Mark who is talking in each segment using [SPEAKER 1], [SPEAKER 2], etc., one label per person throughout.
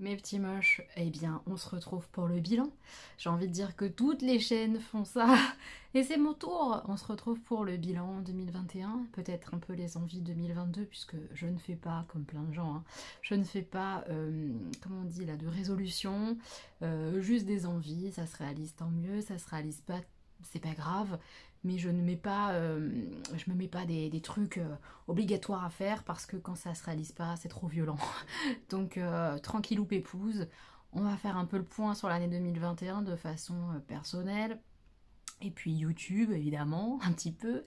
[SPEAKER 1] Mes petits moches, eh bien on se retrouve pour le bilan. J'ai envie de dire que toutes les chaînes font ça et c'est mon tour. On se retrouve pour le bilan 2021, peut-être un peu les envies 2022 puisque je ne fais pas, comme plein de gens, hein, je ne fais pas, comment on dit là, de résolution, juste des envies, ça se réalise tant mieux, ça se réalise pas, c'est pas grave, mais je ne mets pas, je me mets pas des trucs obligatoires à faire parce que quand ça se réalise pas, c'est trop violent. Donc tranquillou pépouze, on va faire un peu le point sur l'année 2021 de façon personnelle. Et puis YouTube évidemment, un petit peu.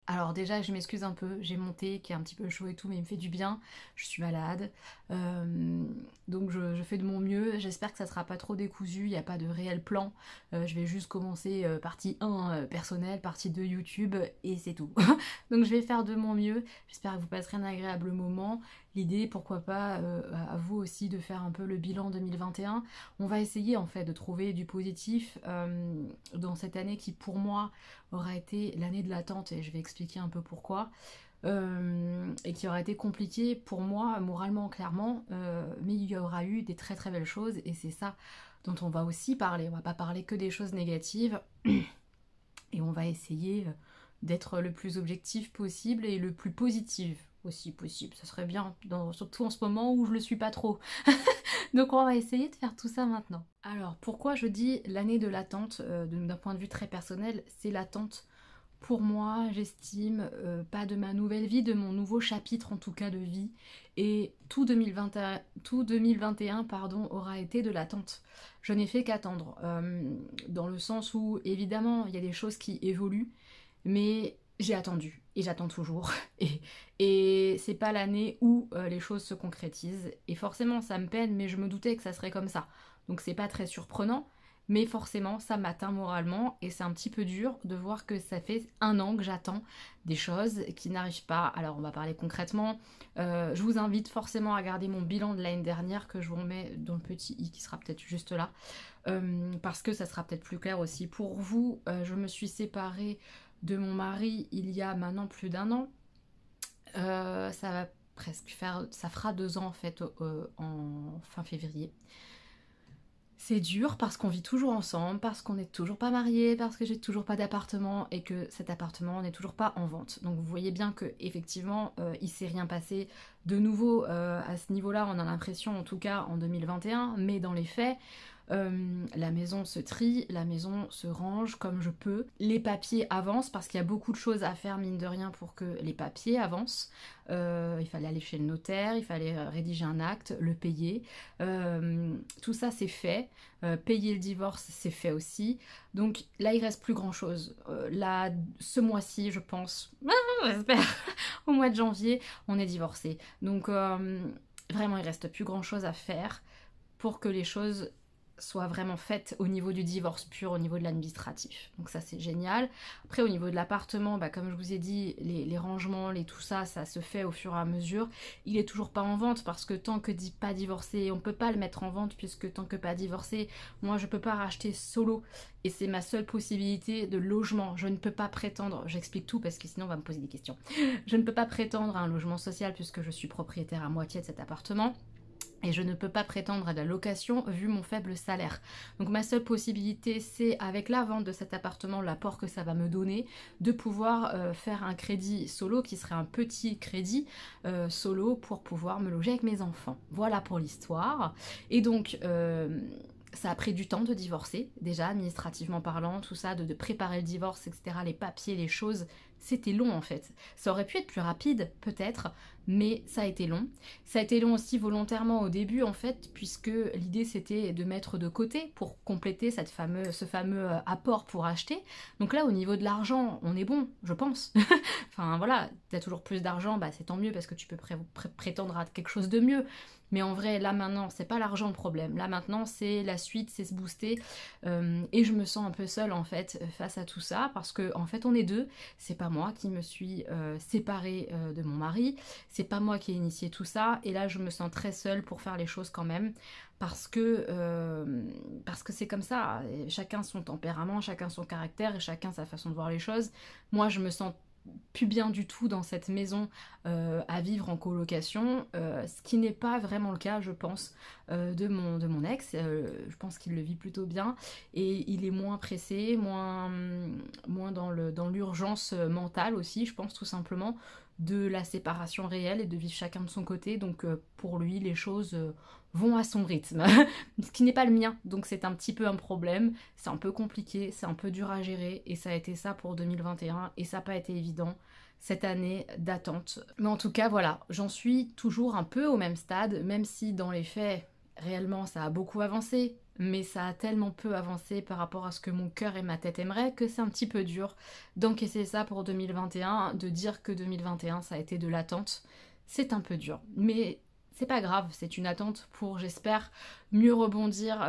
[SPEAKER 1] Alors déjà, je m'excuse un peu, j'ai mon thé qui est un petit peu chaud et tout, mais il me fait du bien, je suis malade, donc je fais de mon mieux, j'espère que ça sera pas trop décousu, il n'y a pas de réel plan, je vais juste commencer partie 1 personnelle, partie 2 YouTube, et c'est tout. Donc je vais faire de mon mieux, j'espère que vous passerez un agréable moment. L'idée, pourquoi pas, à vous aussi de faire un peu le bilan 2021. On va essayer en fait de trouver du positif dans cette année qui pour moi aura été l'année de l'attente et je vais expliquer un peu pourquoi. Et qui aura été compliqué pour moi moralement clairement, mais il y aura eu des très très belles choses et c'est ça dont on va aussi parler. On va pas parler que des choses négatives et on va essayer d'être le plus objectif possible et le plus positif aussi possible. Ça serait bien, surtout en ce moment où je le suis pas trop. Donc on va essayer de faire tout ça maintenant. Alors pourquoi je dis l'année de l'attente d'un point de vue très personnel, c'est l'attente pour moi, j'estime, pas de ma nouvelle vie, de mon nouveau chapitre en tout cas de vie. Et tout 2021 pardon, aura été de l'attente. Je n'ai fait qu'attendre. Dans le sens où, évidemment, il y a des choses qui évoluent, mais j'ai attendu. Et j'attends toujours. Et c'est pas l'année où les choses se concrétisent. Et forcément, ça me peine, mais je me doutais que ça serait comme ça. Donc c'est pas très surprenant. Mais forcément, ça m'atteint moralement et c'est un petit peu dur de voir que ça fait 1 an que j'attends des choses qui n'arrivent pas. Alors, on va parler concrètement. Je vous invite forcément à regarder mon bilan de l'année dernière que je vous remets dans le petit i qui sera peut-être juste là. Parce que ça sera peut-être plus clair aussi pour vous. Je me suis séparée de mon mari il y a maintenant plus d'1 an. Ça va presque faire... Ça fera 2 ans en fait en fin février. C'est dur parce qu'on vit toujours ensemble, parce qu'on n'est toujours pas mariés, parce que j'ai toujours pas d'appartement et que cet appartement n'est toujours pas en vente. Donc vous voyez bien que effectivement il s'est rien passé de nouveau à ce niveau-là, on a l'impression en tout cas en 2021, mais dans les faits, la maison se trie, la maison se range comme je peux. Les papiers avancent parce qu'il y a beaucoup de choses à faire mine de rien pour que les papiers avancent. Il fallait aller chez le notaire, il fallait rédiger un acte, le payer. Tout ça c'est fait. Payer le divorce c'est fait aussi. Donc là il reste plus grand chose. Là ce mois-ci je pense, j'espère, au mois de janvier on est divorcé. Donc vraiment il reste plus grand chose à faire pour que les choses soient vraiment faites au niveau du divorce pur, au niveau de l'administratif. Donc ça c'est génial. Après au niveau de l'appartement, comme je vous ai dit, les rangements, tout ça, ça se fait au fur et à mesure. Il est toujours pas en vente parce que tant que pas divorcé, on peut pas le mettre en vente puisque tant que pas divorcé, moi je peux pas racheter solo et c'est ma seule possibilité de logement. Je ne peux pas prétendre, j'explique tout parce que sinon on va me poser des questions. Je ne peux pas prétendre à un logement social puisque je suis propriétaire à moitié de cet appartement. Et je ne peux pas prétendre à de la location vu mon faible salaire. Donc ma seule possibilité, c'est avec la vente de cet appartement, l'apport que ça va me donner, de pouvoir faire un crédit solo qui serait un petit crédit solo pour pouvoir me loger avec mes enfants. Voilà pour l'histoire. Et donc... ça a pris du temps de divorcer, déjà administrativement parlant, tout ça, de préparer le divorce, etc. Les papiers, les choses, c'était long en fait. Ça aurait pu être plus rapide, peut-être, mais ça a été long. Ça a été long aussi volontairement au début en fait, puisque l'idée c'était de mettre de côté pour compléter ce fameux apport pour acheter. Donc là, au niveau de l'argent, on est bon, je pense. Enfin voilà, t'as toujours plus d'argent, c'est tant mieux parce que tu peux prétendre à quelque chose de mieux. Mais en vrai, là maintenant, c'est pas l'argent le problème. Là maintenant, c'est la suite, c'est se booster. Et je me sens un peu seule en fait face à tout ça parce que en fait, on est deux. C'est pas moi qui me suis séparée de mon mari. C'est pas moi qui ai initié tout ça. Et là, je me sens très seule pour faire les choses quand même parce que c'est comme ça. Chacun son tempérament, chacun son caractère et chacun sa façon de voir les choses. Moi, je me sens plus bien du tout dans cette maison à vivre en colocation, ce qui n'est pas vraiment le cas, je pense, de mon ex. Je pense qu'il le vit plutôt bien et il est moins pressé, moins dans l'urgence mentale aussi, je pense tout simplement, de la séparation réelle et de vivre chacun de son côté. Donc pour lui, les choses vont à son rythme, ce qui n'est pas le mien. Donc c'est un petit peu un problème, c'est un peu compliqué, c'est un peu dur à gérer et ça a été ça pour 2021 et ça n'a pas été évident cette année d'attente. Mais en tout cas, voilà, j'en suis toujours un peu au même stade, même si dans les faits, réellement, ça a beaucoup avancé, mais ça a tellement peu avancé par rapport à ce que mon cœur et ma tête aimeraient que c'est un petit peu dur d'encaisser ça pour 2021, de dire que 2021, ça a été de l'attente. C'est un peu dur, mais c'est pas grave, c'est une attente pour, j'espère, mieux rebondir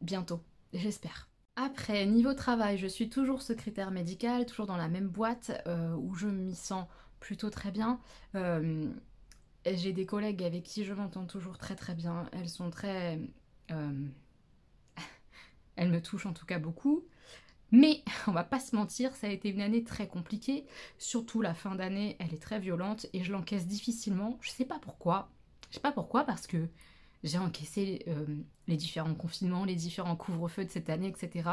[SPEAKER 1] bientôt. J'espère. Après, niveau travail, je suis toujours secrétaire médicale, toujours dans la même boîte où je m'y sens plutôt très bien. Euh, j'ai des collègues avec qui je m'entends toujours très très bien. Elles sont très... euh, elles me touchent en tout cas beaucoup. Mais on va pas se mentir, ça a été une année très compliquée. Surtout la fin d'année, elle est très violente et je l'encaisse difficilement. Je sais pas pourquoi. Je sais pas pourquoi parce que j'ai encaissé les différents confinements, les différents couvre-feux de cette année, etc.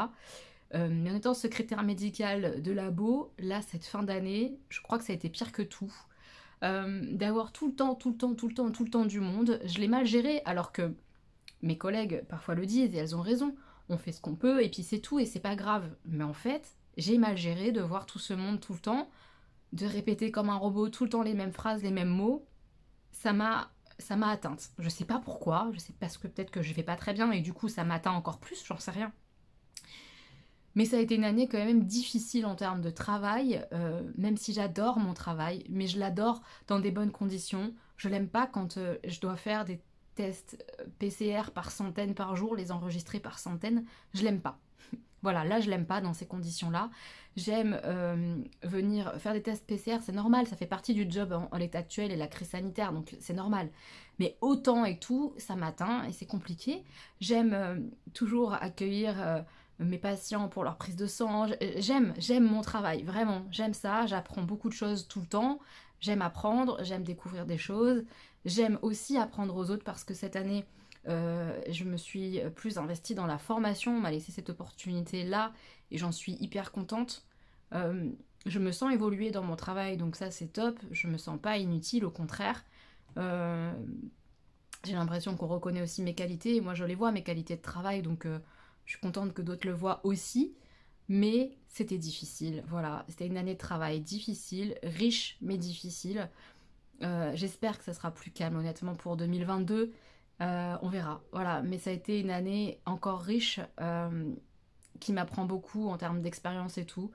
[SPEAKER 1] Mais en étant secrétaire médicale de labo, là, cette fin d'année, je crois que ça a été pire que tout. D'avoir tout le temps, tout le temps, tout le temps, tout le temps du monde, je l'ai mal géré, alors que mes collègues parfois le disent et elles ont raison. On fait ce qu'on peut et puis c'est tout et c'est pas grave. Mais en fait, j'ai mal géré de voir tout ce monde tout le temps, de répéter comme un robot tout le temps les mêmes phrases, les mêmes mots. Ça m'a atteinte. Je sais pas pourquoi, je sais parce que peut-être que je vais pas très bien et du coup ça m'atteint encore plus, j'en sais rien. Mais ça a été une année quand même difficile en termes de travail, même si j'adore mon travail, mais je l'adore dans des bonnes conditions. Je l'aime pas quand je dois faire des tests PCR par centaines par jour, les enregistrer par centaines. Je l'aime pas. Voilà, là je l'aime pas dans ces conditions-là. J'aime venir faire des tests PCR, c'est normal, ça fait partie du job en l'état actuel et la crise sanitaire, donc c'est normal. Mais autant et tout, ça m'atteint et c'est compliqué. J'aime toujours accueillir mes patients pour leur prise de sang. J'aime mon travail, vraiment, j'aime ça. J'apprends beaucoup de choses tout le temps. J'aime apprendre, j'aime découvrir des choses. J'aime aussi apprendre aux autres parce que cette année, je me suis plus investie dans la formation, on m'a laissé cette opportunité-là et j'en suis hyper contente. Euh, je me sens évoluer dans mon travail, donc ça c'est top. Je me sens pas inutile, au contraire. Euh, j'ai l'impression qu'on reconnaît aussi mes qualités, et moi je les vois, mes qualités de travail, donc je suis contente que d'autres le voient aussi. Mais c'était difficile, voilà. C'était une année de travail difficile, riche mais difficile. J'espère que ça sera plus calme honnêtement pour 2022. On verra, voilà. Mais ça a été une année encore riche qui m'apprend beaucoup en termes d'expérience et tout.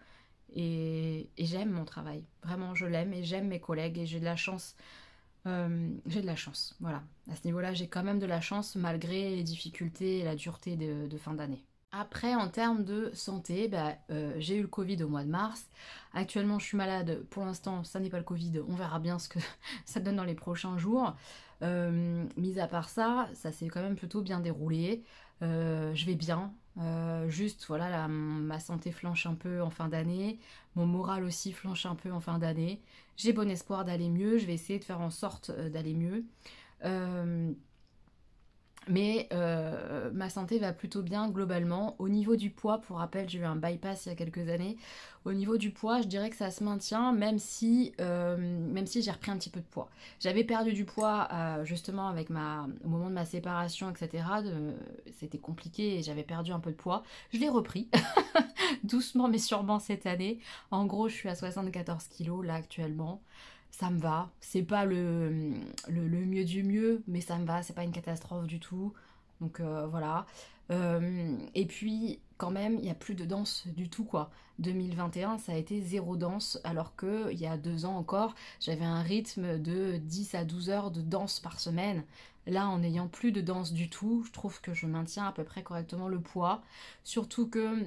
[SPEAKER 1] Et j'aime mon travail, vraiment je l'aime et j'aime mes collègues et j'ai de la chance. J'ai de la chance, voilà. À ce niveau-là, j'ai quand même de la chance malgré les difficultés et la dureté de fin d'année. Après, en termes de santé, bah, j'ai eu le Covid au mois de mars. Actuellement, je suis malade. Pour l'instant, ça n'est pas le Covid. On verra bien ce que ça donne dans les prochains jours. Mis à part ça, ça s'est quand même plutôt bien déroulé. Je vais bien. Juste, voilà, ma santé flanche un peu en fin d'année. Mon moral aussi flanche un peu en fin d'année. J'ai bon espoir d'aller mieux. Je vais essayer de faire en sorte d'aller mieux. Euh, mais ma santé va plutôt bien globalement. Au niveau du poids, pour rappel, j'ai eu un bypass il y a quelques années. Au niveau du poids, je dirais que ça se maintient, même si j'ai repris un petit peu de poids. J'avais perdu du poids justement au moment de ma séparation, etc. C'était compliqué et j'avais perdu un peu de poids. Je l'ai repris, doucement mais sûrement cette année. En gros, je suis à 74 kilos là actuellement. Ça me va, c'est pas le mieux du mieux, mais ça me va, c'est pas une catastrophe du tout. Donc voilà. Et puis quand même, il n'y a plus de danse du tout quoi. 2021, ça a été zéro danse, alors que il y a 2 ans encore, j'avais un rythme de 10 à 12 heures de danse par semaine. Là, en n'ayant plus de danse du tout, je trouve que je maintiens à peu près correctement le poids. Surtout que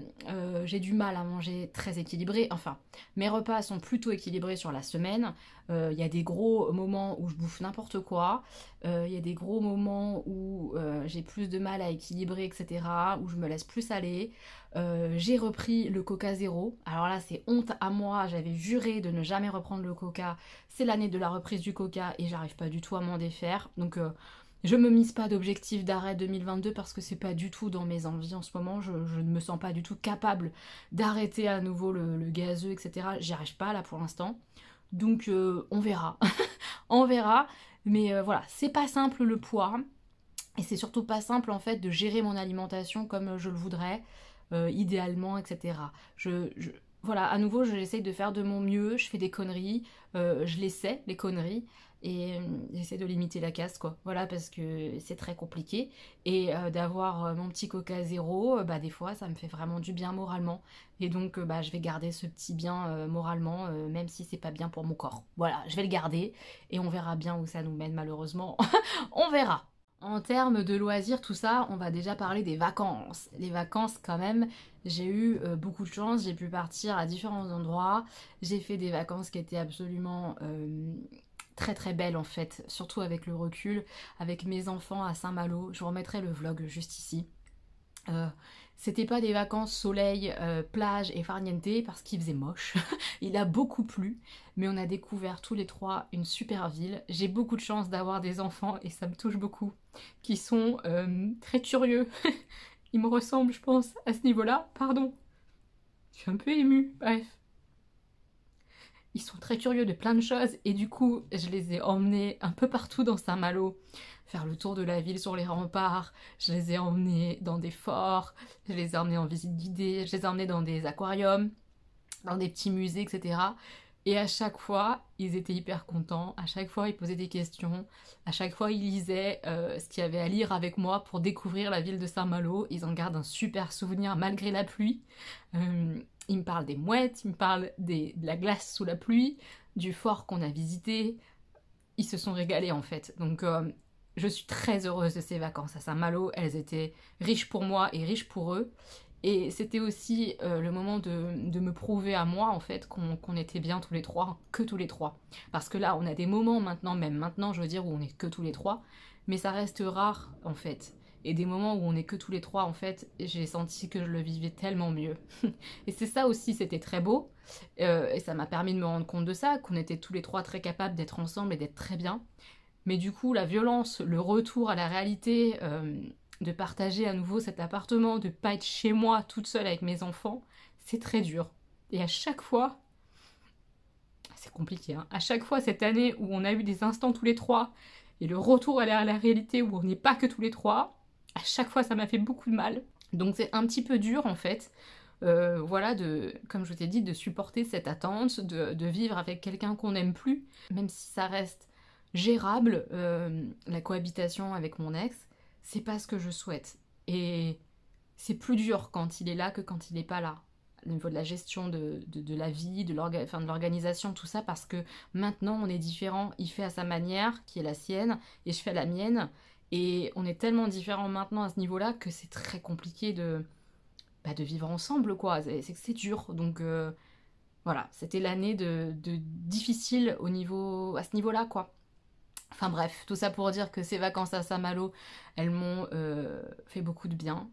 [SPEAKER 1] j'ai du mal à manger très équilibré. Enfin, mes repas sont plutôt équilibrés sur la semaine. Il y a des gros moments où je bouffe n'importe quoi. Il y a des gros moments où j'ai plus de mal à équilibrer, etc. Où je me laisse plus aller. J'ai repris le Coca Zéro. Alors là, c'est honte à moi. J'avais juré de ne jamais reprendre le Coca. C'est l'année de la reprise du Coca et j'arrive pas du tout à m'en défaire. Donc je me mise pas d'objectif d'arrêt 2022 parce que c'est pas du tout dans mes envies en ce moment. Je ne me sens pas du tout capable d'arrêter à nouveau le gazeux, etc. J'y arrive pas là pour l'instant. Donc on verra. On verra. Mais voilà, c'est pas simple le poids. Et c'est surtout pas simple en fait de gérer mon alimentation comme je le voudrais, idéalement, etc. Voilà, à nouveau, j'essaye de faire de mon mieux, je fais des conneries, je les sais, les conneries, et j'essaie de limiter la casse, quoi. Voilà, parce que c'est très compliqué. Et d'avoir mon petit Coca Zéro, bah des fois, ça me fait vraiment du bien moralement. Et donc, bah, je vais garder ce petit bien moralement, même si c'est pas bien pour mon corps. Voilà, je vais le garder, et on verra bien où ça nous mène, malheureusement. On verra. En termes de loisirs, tout ça, on va déjà parler des vacances. Les vacances, quand même, j'ai eu beaucoup de chance, j'ai pu partir à différents endroits. J'ai fait des vacances qui étaient absolument très très belles en fait, surtout avec le recul, avec mes enfants à Saint-Malo. Je vous remettrai le vlog juste ici. Euh, C'était pas des vacances soleil, plage et farniente parce qu'il faisait moche. Il a beaucoup plu, mais on a découvert tous les trois une super ville. J'ai beaucoup de chance d'avoir des enfants et ça me touche beaucoup, qui sont très curieux. Ils me ressemblent, je pense, à ce niveau-là. Pardon, je suis un peu émue. Bref. Ils sont très curieux de plein de choses et du coup, je les ai emmenés un peu partout dans Saint-Malo, faire le tour de la ville sur les remparts, je les ai emmenés dans des forts, je les ai emmenés en visite guidée, je les ai emmenés dans des aquariums, dans des petits musées, etc. Et à chaque fois, ils étaient hyper contents, à chaque fois, ils posaient des questions, à chaque fois, ils lisaient ce qu'il y avait à lire avec moi pour découvrir la ville de Saint-Malo. Ils en gardent un super souvenir malgré la pluie. Ils me parlent des mouettes, ils me parlent de la glace sous la pluie, du fort qu'on a visité. Ils se sont régalés en fait. Donc je suis très heureuse de ces vacances à Saint-Malo. Elles étaient riches pour moi et riches pour eux. Et c'était aussi le moment de me prouver à moi, en fait, qu'on était bien tous les trois, que tous les trois. Parce que là, on a des moments maintenant, même maintenant, je veux dire, où on est que tous les trois, mais ça reste rare, en fait. Et des moments où on est que tous les trois, en fait, j'ai senti que je le vivais tellement mieux. Et c'est ça aussi, c'était très beau. Et ça m'a permis de me rendre compte de ça, qu'on était tous les trois très capables d'être ensemble et d'être très bien. Mais du coup, la violence, le retour à la réalité, de partager à nouveau cet appartement, de pas être chez moi toute seule avec mes enfants, c'est très dur. Et à chaque fois, c'est compliqué, hein, à chaque fois cette année où on a eu des instants tous les trois, et le retour à la réalité où on n'est pas que tous les trois, à chaque fois ça m'a fait beaucoup de mal. Donc c'est un petit peu dur en fait, voilà, comme je t'ai dit, de supporter cette attente, de vivre avec quelqu'un qu'on n'aime plus, même si ça reste gérable, la cohabitation avec mon ex, c'est pas ce que je souhaite. Et c'est plus dur quand il est là que quand il n'est pas là. Au niveau de la gestion de la vie, de l'organisation, tout ça, parce que maintenant on est différents. Il fait à sa manière, qui est la sienne, et je fais à la mienne. Et on est tellement différents maintenant à ce niveau-là que c'est très compliqué de vivre ensemble, quoi. C'est dur. Donc voilà, c'était l'année de difficile à ce niveau-là, quoi. Enfin bref, tout ça pour dire que ces vacances à Saint-Malo, elles m'ont fait beaucoup de bien.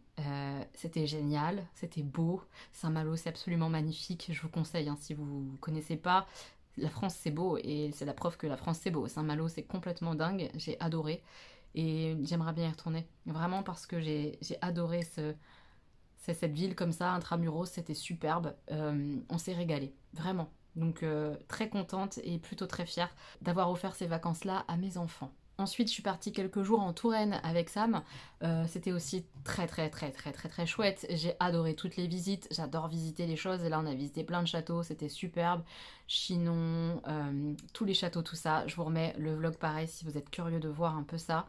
[SPEAKER 1] C'était génial, c'était beau. Saint-Malo, c'est absolument magnifique. Je vous conseille, hein, si vous ne connaissez pas. La France, c'est beau et c'est la preuve que la France, c'est beau. Saint-Malo, c'est complètement dingue. J'ai adoré et j'aimerais bien y retourner. Vraiment parce que j'ai adoré cette ville comme ça, intramuros, c'était superbe. On s'est régalé, vraiment. Donc très contente et plutôt très fière d'avoir offert ces vacances-là à mes enfants. Ensuite, je suis partie quelques jours en Touraine avec Sam. C'était aussi très très très très très très chouette. J'ai adoré toutes les visites. J'adore visiter les choses. Et là, on a visité plein de châteaux. C'était superbe. Chinon, tous les châteaux, tout ça. Je vous remets le vlog pareil si vous êtes curieux de voir un peu ça.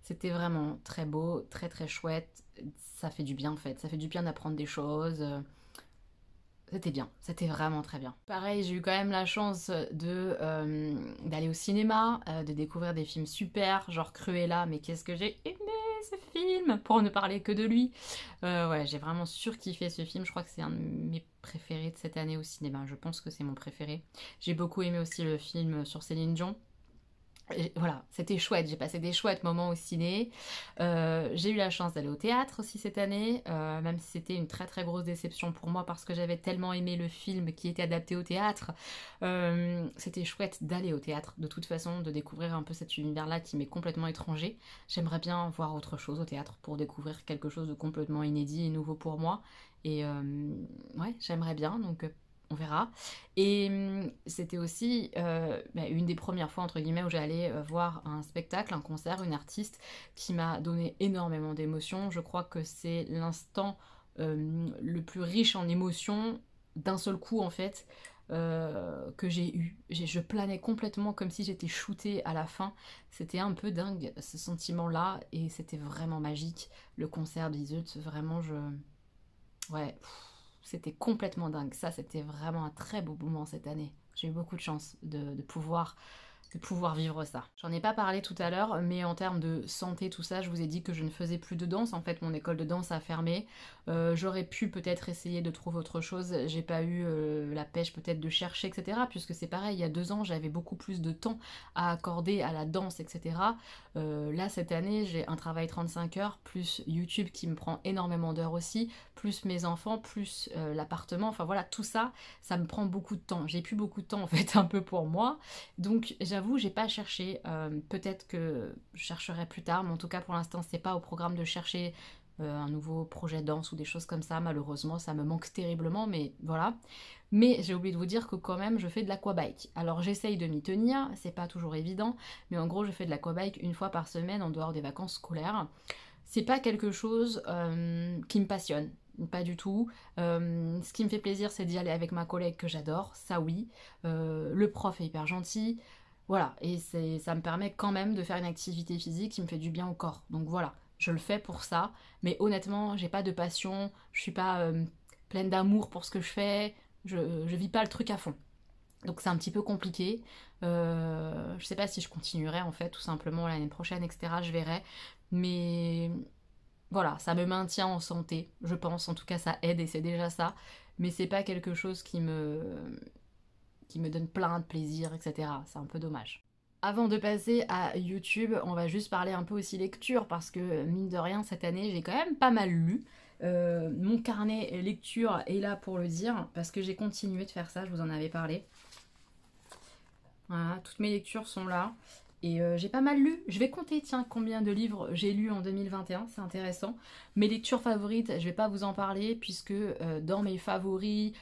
[SPEAKER 1] C'était vraiment très beau, très très chouette. Ça fait du bien en fait. Ça fait du bien d'apprendre des choses. C'était bien, c'était vraiment très bien. Pareil, j'ai eu quand même la chance d'aller au cinéma, de découvrir des films super, genre Cruella, mais qu'est-ce que j'ai aimé ce film, pour ne parler que de lui. Ouais, j'ai vraiment surkiffé ce film, je crois que c'est un de mes préférés de cette année au cinéma, je pense que c'est mon préféré. J'ai beaucoup aimé aussi le film sur Céline Dion. Et voilà, c'était chouette, j'ai passé des chouettes moments au ciné. J'ai eu la chance d'aller au théâtre aussi cette année, même si c'était une très très grosse déception pour moi parce que j'avais tellement aimé le film qui était adapté au théâtre. C'était chouette d'aller au théâtre, de toute façon, de découvrir un peu cet univers-là qui m'est complètement étranger. J'aimerais bien voir autre chose au théâtre pour découvrir quelque chose de complètement inédit et nouveau pour moi. Et ouais, j'aimerais bien, donc on verra. Et c'était aussi une des premières fois, entre guillemets, où j'allais voir un spectacle, un concert, une artiste qui m'a donné énormément d'émotions. Je crois que c'est l'instant le plus riche en émotions d'un seul coup, en fait, que j'ai eu. Je planais complètement comme si j'étais shootée à la fin. C'était un peu dingue, ce sentiment-là, et c'était vraiment magique. Le concert d'Iseut, vraiment, Ouais, c'était complètement dingue. Ça, c'était vraiment un très beau moment cette année. J'ai eu beaucoup de chance de pouvoir vivre ça. J'en ai pas parlé tout à l'heure, mais en termes de santé, tout ça, je vous ai dit que je ne faisais plus de danse. En fait, mon école de danse a fermé. J'aurais pu peut-être essayer de trouver autre chose. J'ai pas eu la pêche peut-être de chercher, etc. Puisque c'est pareil, il y a 2 ans, j'avais beaucoup plus de temps à accorder à la danse, etc. Là, cette année, j'ai un travail 35 heures, plus YouTube qui me prend énormément d'heures aussi, plus mes enfants, plus l'appartement. Enfin voilà, tout ça, ça me prend beaucoup de temps. J'ai plus beaucoup de temps en fait un peu pour moi. Donc j'avoue, j'ai pas cherché. Peut-être que je chercherai plus tard, mais en tout cas pour l'instant, c'est pas au programme de chercher un nouveau projet de danse ou des choses comme ça. Malheureusement, ça me manque terriblement, mais voilà. Mais j'ai oublié de vous dire que quand même, je fais de l'aquabike. Alors j'essaye de m'y tenir, c'est pas toujours évident, mais en gros, je fais de l'aquabike une fois par semaine en dehors des vacances scolaires. C'est pas quelque chose qui me passionne. Pas du tout. Ce qui me fait plaisir, c'est d'y aller avec ma collègue que j'adore, ça oui. Le prof est hyper gentil. Voilà, et ça me permet quand même de faire une activité physique qui me fait du bien au corps. Donc voilà, je le fais pour ça. Mais honnêtement, j'ai pas de passion, je suis pas pleine d'amour pour ce que je fais, je vis pas le truc à fond. Donc c'est un petit peu compliqué. Je sais pas si je continuerai en fait, tout simplement l'année prochaine, etc. Je verrai. Mais voilà, ça me maintient en santé, je pense. En tout cas, ça aide et c'est déjà ça. Mais c'est pas quelque chose qui me donne plein de plaisir, etc. C'est un peu dommage. Avant de passer à YouTube, on va juste parler un peu aussi lecture parce que mine de rien, cette année, j'ai quand même pas mal lu. Mon carnet lecture est là pour le dire parce que j'ai continué de faire ça, je vous en avais parlé. Voilà, toutes mes lectures sont là. Et j'ai pas mal lu. Je vais compter, tiens, combien de livres j'ai lu en 2021, c'est intéressant. Mes lectures favorites, je vais pas vous en parler, puisque dans mes favoris,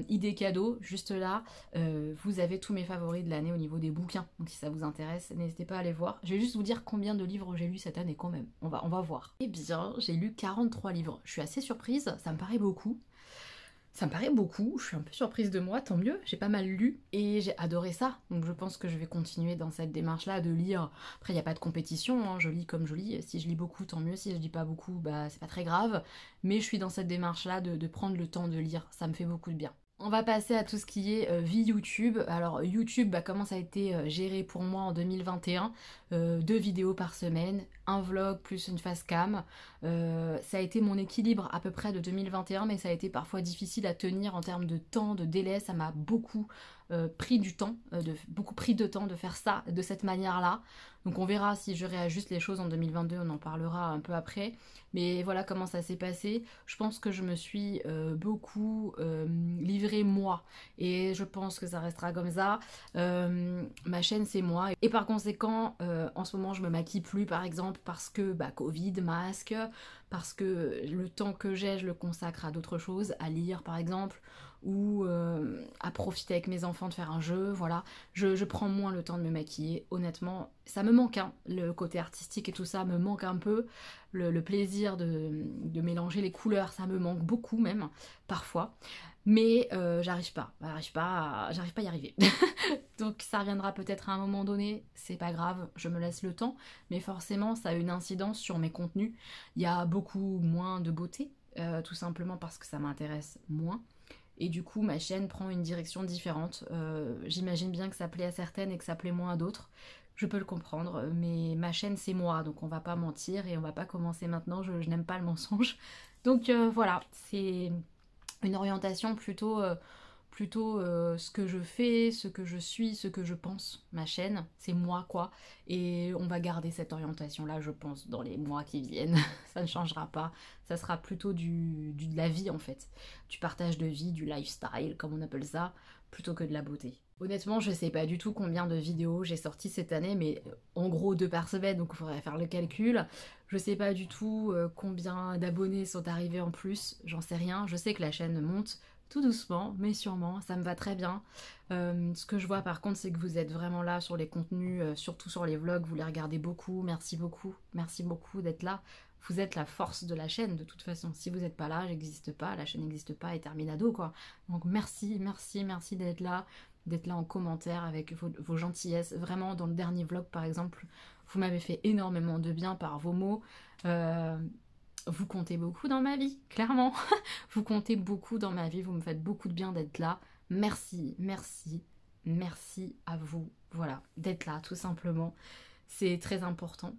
[SPEAKER 1] idées cadeaux, juste là, vous avez tous mes favoris de l'année au niveau des bouquins. Donc si ça vous intéresse, n'hésitez pas à aller voir. Je vais juste vous dire combien de livres j'ai lu cette année quand même. On va voir. Eh bien, j'ai lu 43 livres. Je suis assez surprise, ça me paraît beaucoup. Ça me paraît beaucoup, je suis un peu surprise de moi, tant mieux, j'ai pas mal lu et j'ai adoré ça. Donc je pense que je vais continuer dans cette démarche-là de lire. Après, il n'y a pas de compétition, hein, je lis comme je lis. Si je lis beaucoup, tant mieux. Si je lis pas beaucoup, bah c'est pas très grave. Mais je suis dans cette démarche-là de prendre le temps de lire, ça me fait beaucoup de bien. On va passer à tout ce qui est vie YouTube. Alors YouTube, bah, comment ça a été géré pour moi en 2021 2 vidéos par semaine, un vlog plus une face cam. Ça a été mon équilibre à peu près de 2021, mais ça a été parfois difficile à tenir en termes de temps, de délai. Ça m'a beaucoup pris du temps, beaucoup pris de temps de faire ça de cette manière-là. Donc on verra si je réajuste les choses en 2022, on en parlera un peu après. Mais voilà comment ça s'est passé. Je pense que je me suis beaucoup livrée moi. Et je pense que ça restera comme ça. Ma chaîne c'est moi. Et par conséquent, en ce moment je me maquille plus par exemple parce que bah, Covid, masque, parce que le temps que j'ai je le consacre à d'autres choses, à lire par exemple, ou à profiter avec mes enfants de faire un jeu, voilà. Je prends moins le temps de me maquiller, honnêtement. Ça me manque, hein, le côté artistique et tout ça me manque un peu. Le plaisir de mélanger les couleurs, ça me manque beaucoup même, parfois. Mais j'arrive pas à y arriver. Donc ça reviendra peut-être à un moment donné, c'est pas grave, je me laisse le temps. Mais forcément, ça a une incidence sur mes contenus. Il y a beaucoup moins de beauté, tout simplement parce que ça m'intéresse moins. Et du coup, ma chaîne prend une direction différente. J'imagine bien que ça plaît à certaines et que ça plaît moins à d'autres. Je peux le comprendre, mais ma chaîne c'est moi, donc on va pas mentir et on va pas commencer maintenant, je n'aime pas le mensonge. Donc voilà, c'est une orientation plutôt plutôt ce que je fais, ce que je suis, ce que je pense. Ma chaîne, c'est moi quoi. Et on va garder cette orientation-là, je pense, dans les mois qui viennent. Ça ne changera pas. Ça sera plutôt de la vie en fait. Du partage de vie, du lifestyle, comme on appelle ça, plutôt que de la beauté. Honnêtement, je sais pas du tout combien de vidéos j'ai sorties cette année, mais en gros 2 par semaine, donc il faudrait faire le calcul. Je sais pas du tout combien d'abonnés sont arrivés en plus, j'en sais rien. Je sais que la chaîne monte tout doucement, mais sûrement, ça me va très bien. Ce que je vois par contre, c'est que vous êtes vraiment là sur les contenus, surtout sur les vlogs, vous les regardez beaucoup. Merci beaucoup d'être là. Vous êtes la force de la chaîne de toute façon. Si vous n'êtes pas là, j'existe pas, la chaîne n'existe pas et terminado quoi. Donc merci d'être là en commentaire avec vos gentillesses. Vraiment, dans le dernier vlog par exemple, vous m'avez fait énormément de bien par vos mots. Vous comptez beaucoup dans ma vie, clairement. Vous comptez beaucoup dans ma vie, vous me faites beaucoup de bien d'être là. Merci, merci, merci à vous. Voilà, d'être là, tout simplement. C'est très important.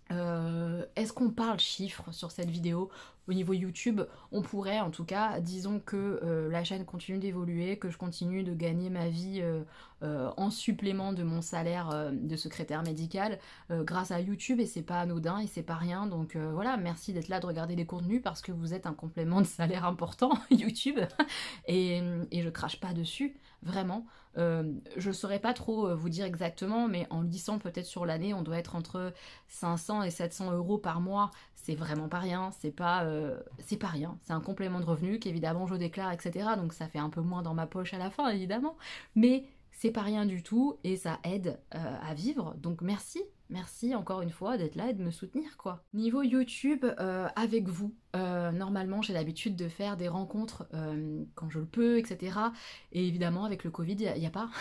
[SPEAKER 1] Est-ce qu'on parle chiffres sur cette vidéo? Au niveau YouTube, on pourrait en tout cas, disons que la chaîne continue d'évoluer, que je continue de gagner ma vie en supplément de mon salaire de secrétaire médical grâce à YouTube, et c'est pas anodin et c'est pas rien, donc voilà, merci d'être là, de regarder les contenus parce que vous êtes un complément de salaire important YouTube et je crache pas dessus, vraiment. Je saurais pas trop vous dire exactement, mais en lissant peut-être sur l'année, on doit être entre 500 et 700 euros par mois. C'est vraiment pas rien, c'est pas rien. C'est un complément de revenu qu'évidemment je déclare, etc. Donc ça fait un peu moins dans ma poche à la fin, évidemment. Mais c'est pas rien du tout et ça aide à vivre. Donc merci encore une fois d'être là et de me soutenir quoi. Niveau YouTube, avec vous, normalement j'ai l'habitude de faire des rencontres quand je le peux, etc. Et évidemment avec le Covid, il n'y a pas.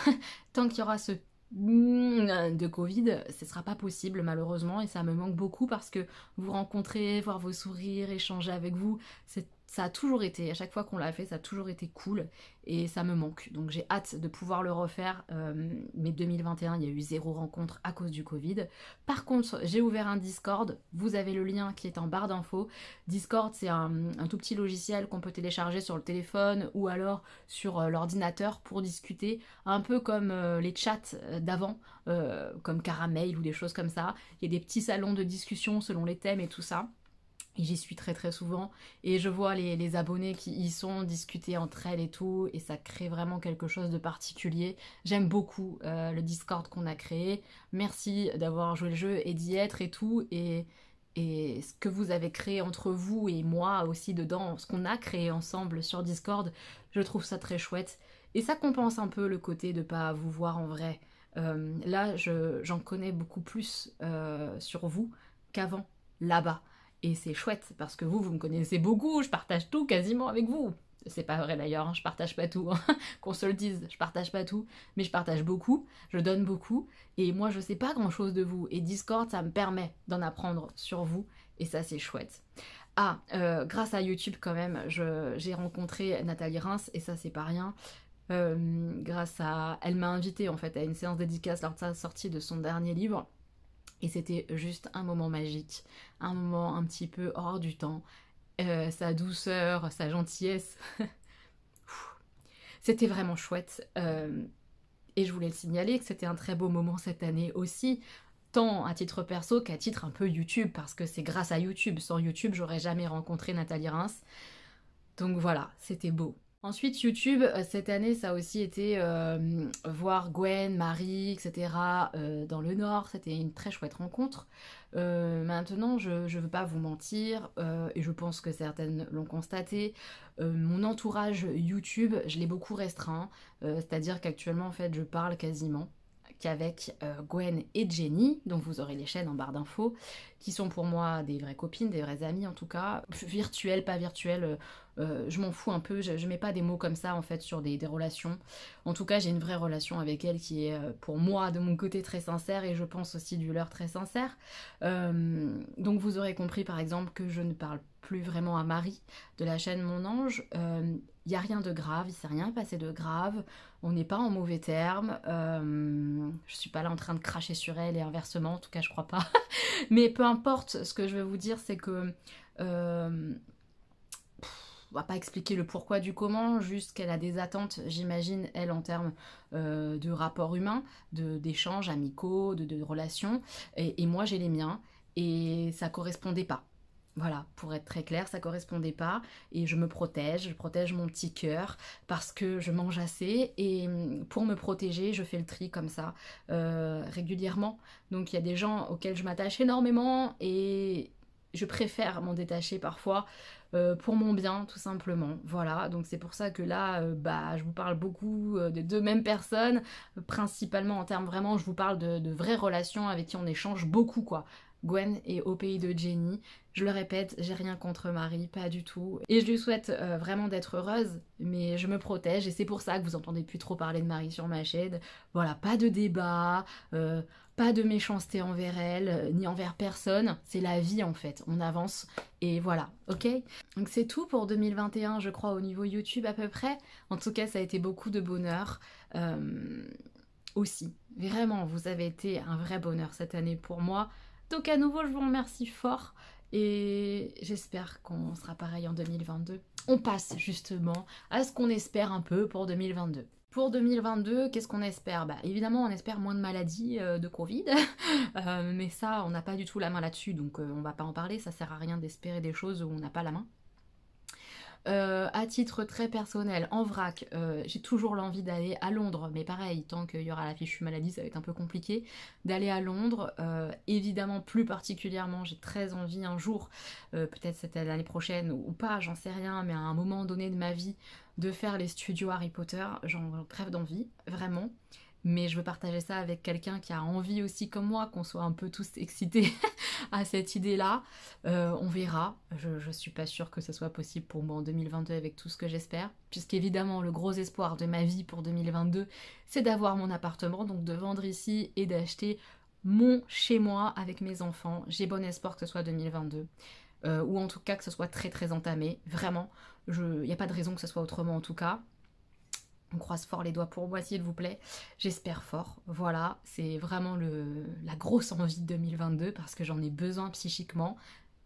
[SPEAKER 1] Tant qu'il y aura ce de Covid, ce sera pas possible malheureusement et ça me manque beaucoup parce que vous rencontrer, voir vos sourires, échanger avec vous, ça a toujours été, à chaque fois qu'on l'a fait, ça a toujours été cool et ça me manque. Donc j'ai hâte de pouvoir le refaire, mais 2021, il y a eu 0 rencontre à cause du Covid. Par contre, j'ai ouvert un Discord, vous avez le lien qui est en barre d'infos. Discord, c'est un tout petit logiciel qu'on peut télécharger sur le téléphone ou alors sur l'ordinateur pour discuter, un peu comme les chats d'avant, comme Caramel ou des choses comme ça. Il y a des petits salons de discussion selon les thèmes et tout ça. Et j'y suis très souvent et je vois les abonnés qui y sont discuter entre elles et tout et ça crée vraiment quelque chose de particulier. J'aime beaucoup le Discord qu'on a créé. Merci d'avoir joué le jeu et d'y être et tout et ce que vous avez créé entre vous et moi aussi dedans, ce qu'on a créé ensemble sur Discord, je trouve ça très chouette. Et ça compense un peu le côté de pas vous voir en vrai. Là, j'en connais beaucoup plus sur vous qu'avant, là-bas. Et c'est chouette parce que vous me connaissez beaucoup, je partage tout quasiment avec vous. C'est pas vrai d'ailleurs, hein, je partage pas tout, hein. Qu'on se le dise, je partage pas tout, mais je partage beaucoup, je donne beaucoup, et moi je sais pas grand chose de vous, et Discord ça me permet d'en apprendre sur vous, et ça c'est chouette. Ah, grâce à YouTube quand même, j'ai rencontré Nathalie Reims, et ça c'est pas rien. Grâce à... Elle m'a invitée en fait à une séance dédicace lors de sa sortie de son dernier livre. Et c'était juste un moment magique, un moment un petit peu hors du temps. Sa douceur, sa gentillesse. C'était vraiment chouette. Et je voulais le signaler que c'était un très beau moment cette année aussi, tant à titre perso qu'à titre un peu YouTube, parce que c'est grâce à YouTube. Sans YouTube, j'aurais jamais rencontré Nathalie Reims. Donc voilà, c'était beau. Ensuite, YouTube, cette année, ça a aussi été voir Gwen, Marie, etc. Dans le Nord. C'était une très chouette rencontre. Maintenant, je ne veux pas vous mentir, et je pense que certaines l'ont constaté, mon entourage YouTube, je l'ai beaucoup restreint. C'est-à-dire qu'actuellement, en fait, je parle quasiment qu'avec Gwen et Jenny, donc vous aurez les chaînes en barre d'infos, qui sont pour moi des vraies copines, des vraies amies en tout cas, virtuelles, pas virtuelles, je m'en fous un peu, je mets pas des mots comme ça en fait sur des relations. En tout cas j'ai une vraie relation avec elle qui est pour moi de mon côté très sincère et je pense aussi du leur très sincère. Donc vous aurez compris par exemple que je ne parle plus vraiment à Marie de la chaîne Mon Ange. Il n'y a rien de grave, il s'est rien passé de grave, on n'est pas en mauvais termes, je suis pas là en train de cracher sur elle et inversement, en tout cas je crois pas. Mais peu importe, ce que je veux vous dire c'est que va pas expliquer le pourquoi du comment, juste qu'elle a des attentes, j'imagine, elle, en termes de rapports humains, d'échanges amicaux, de relations, et moi j'ai les miens, et ça correspondait pas. Voilà, pour être très clair, ça correspondait pas, et je protège mon petit cœur, parce que je mange assez, et pour me protéger, je fais le tri comme ça, régulièrement. Donc il y a des gens auxquels je m'attache énormément, et je préfère m'en détacher parfois, pour mon bien, tout simplement. Voilà, donc c'est pour ça que là, bah, je vous parle beaucoup des deux mêmes personnes, principalement en termes vraiment, je vous parle de vraies relations avec qui on échange beaucoup, quoi. Gwen est au pays de Jenny. Je le répète, j'ai rien contre Marie, pas du tout. Et je lui souhaite vraiment d'être heureuse, mais je me protège, et c'est pour ça que vous entendez plus trop parler de Marie sur ma chaîne. Voilà, pas de débat, pas de méchanceté envers elle, ni envers personne. C'est la vie en fait, on avance, et voilà, ok? Donc c'est tout pour 2021, je crois, au niveau YouTube à peu près. En tout cas, ça a été beaucoup de bonheur. Aussi, vraiment, vous avez été un vrai bonheur cette année pour moi. Donc à nouveau, je vous remercie fort, et j'espère qu'on sera pareil en 2022. On passe justement à ce qu'on espère un peu pour 2022. Pour 2022, qu'est-ce qu'on espère? Bah évidemment, on espère moins de maladies, de Covid, mais ça, on n'a pas du tout la main là-dessus, donc on va pas en parler, ça sert à rien d'espérer des choses où on n'a pas la main. À titre très personnel, en vrac, j'ai toujours l'envie d'aller à Londres, mais pareil, tant qu'il y aura la fichue maladie, ça va être un peu compliqué, d'aller à Londres. Évidemment, plus particulièrement, j'ai très envie un jour, peut-être c'était l'année prochaine ou pas, j'en sais rien, mais à un moment donné de ma vie, de faire les studios Harry Potter. J'en crève d'envie, vraiment. Mais je veux partager ça avec quelqu'un qui a envie aussi comme moi, qu'on soit un peu tous excités à cette idée-là. On verra. Je suis pas sûre que ce soit possible pour moi en 2022 avec tout ce que j'espère. Puisqu'évidemment, le gros espoir de ma vie pour 2022, c'est d'avoir mon appartement, donc de vendre ici et d'acheter mon chez-moi avec mes enfants. J'ai bon espoir que ce soit 2022. Ou en tout cas que ce soit très très entamé. Vraiment. Il n'y a pas de raison que ce soit autrement en tout cas. On croise fort les doigts pour moi, s'il vous plaît. J'espère fort. Voilà, c'est vraiment la grosse envie de 2022 parce que j'en ai besoin psychiquement.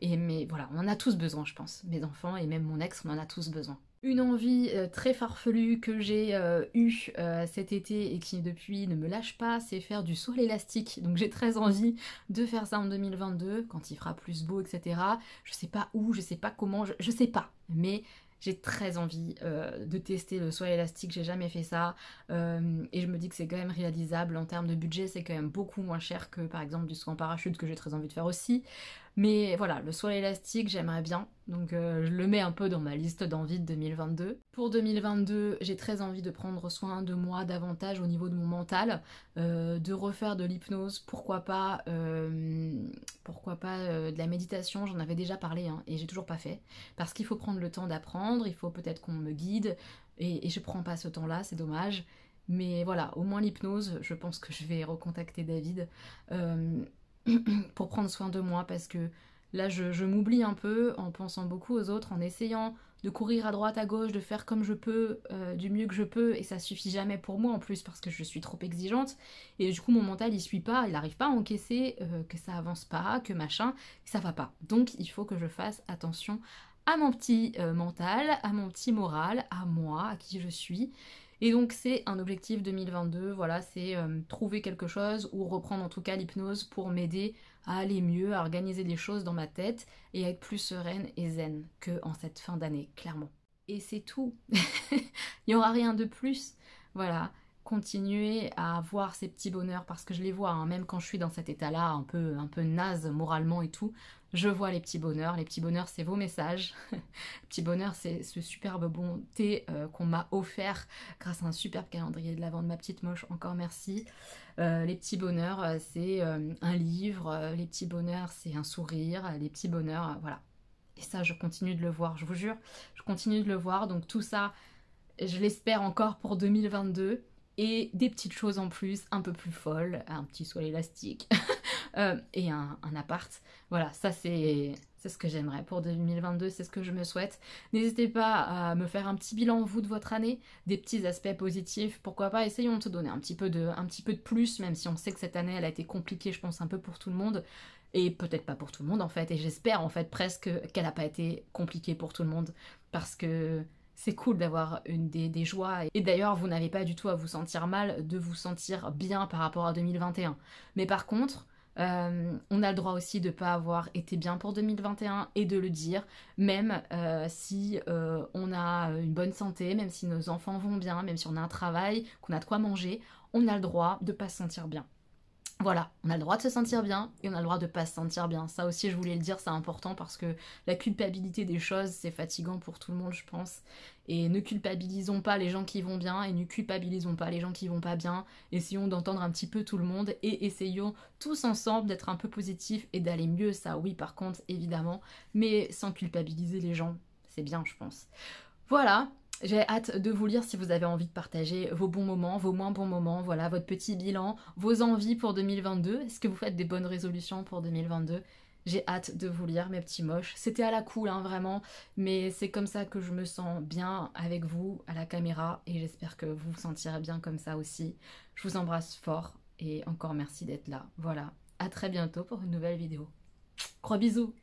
[SPEAKER 1] Mais voilà, on en a tous besoin, je pense. Mes enfants et même mon ex, on en a tous besoin. Une envie très farfelue que j'ai eue cet été et qui depuis ne me lâche pas, c'est faire du saut à l'élastique. Donc j'ai très envie de faire ça en 2022, quand il fera plus beau, etc. Je sais pas où, je sais pas comment, je sais pas. Mais j'ai très envie de tester le saut à élastique, j'ai jamais fait ça. Et je me dis que c'est quand même réalisable en termes de budget, c'est quand même beaucoup moins cher que par exemple du saut en parachute que j'ai très envie de faire aussi. Mais voilà, le saut à l'élastique, j'aimerais bien. Donc je le mets un peu dans ma liste d'envie de 2022. Pour 2022, j'ai très envie de prendre soin de moi davantage au niveau de mon mental, de refaire de l'hypnose, pourquoi pas de la méditation, j'en avais déjà parlé hein, et j'ai toujours pas fait. Parce qu'il faut prendre le temps d'apprendre, il faut peut-être qu'on me guide, et je prends pas ce temps-là, c'est dommage. Mais voilà, au moins l'hypnose, je pense que je vais recontacter David. Pour prendre soin de moi parce que là je m'oublie un peu en pensant beaucoup aux autres, en essayant de courir à droite à gauche, de faire comme je peux, du mieux que je peux, et ça suffit jamais pour moi en plus parce que je suis trop exigeante, et du coup mon mental il suit pas, il n'arrive pas à encaisser que ça avance pas, que machin, ça va pas. Donc il faut que je fasse attention à mon petit mental, à mon petit moral, à moi, à qui je suis. Et donc c'est un objectif 2022, voilà, c'est trouver quelque chose ou reprendre en tout cas l'hypnose pour m'aider à aller mieux, à organiser des choses dans ma tête et à être plus sereine et zen que en cette fin d'année, clairement. Et c'est tout. Il n'y aura rien de plus. Voilà, continuer à voir ces petits bonheurs parce que je les vois, hein, même quand je suis dans cet état-là, un peu naze moralement et tout, je vois les petits bonheurs. Les petits bonheurs, c'est vos messages. Les petits bonheurs, c'est ce superbe bon thé qu'on m'a offert grâce à un superbe calendrier de l'Avent de ma petite moche. Encore merci. Les petits bonheurs, c'est un livre. Les petits bonheurs, c'est un sourire. Les petits bonheurs, voilà. Et ça, je continue de le voir, je vous jure. Je continue de le voir. Donc tout ça, je l'espère encore pour 2022. Et des petites choses en plus, un peu plus folles, un petit saut à élastique et un appart. Voilà, ça c'est ce que j'aimerais pour 2022, c'est ce que je me souhaite. N'hésitez pas à me faire un petit bilan, vous, de votre année, des petits aspects positifs, pourquoi pas, essayons de se donner un petit peu de plus, même si on sait que cette année, elle a été compliquée, je pense, un peu pour tout le monde, et peut-être pas pour tout le monde, en fait, et j'espère, en fait, presque qu'elle n'a pas été compliquée pour tout le monde. parce que c'est cool d'avoir des joies. Et d'ailleurs, vous n'avez pas du tout à vous sentir mal de vous sentir bien par rapport à 2021. Mais par contre, on a le droit aussi de ne pas avoir été bien pour 2021 et de le dire, même si on a une bonne santé, même si nos enfants vont bien, même si on a un travail, qu'on a de quoi manger, on a le droit de ne pas se sentir bien. Voilà, on a le droit de se sentir bien et on a le droit de pas se sentir bien. Ça aussi, je voulais le dire, c'est important parce que la culpabilité des choses, c'est fatigant pour tout le monde, je pense. Et ne culpabilisons pas les gens qui vont bien et ne culpabilisons pas les gens qui vont pas bien. Essayons d'entendre un petit peu tout le monde et essayons tous ensemble d'être un peu positifs et d'aller mieux, ça oui, par contre, évidemment, mais sans culpabiliser les gens. C'est bien, je pense. Voilà, j'ai hâte de vous lire si vous avez envie de partager vos bons moments, vos moins bons moments, voilà, votre petit bilan, vos envies pour 2022. Est-ce que vous faites des bonnes résolutions pour 2022? J'ai hâte de vous lire, mes petits moches. C'était à la cool, hein, vraiment, mais c'est comme ça que je me sens bien avec vous, à la caméra, et j'espère que vous vous sentirez bien comme ça aussi. Je vous embrasse fort, et encore merci d'être là. Voilà, à très bientôt pour une nouvelle vidéo. Gros bisous!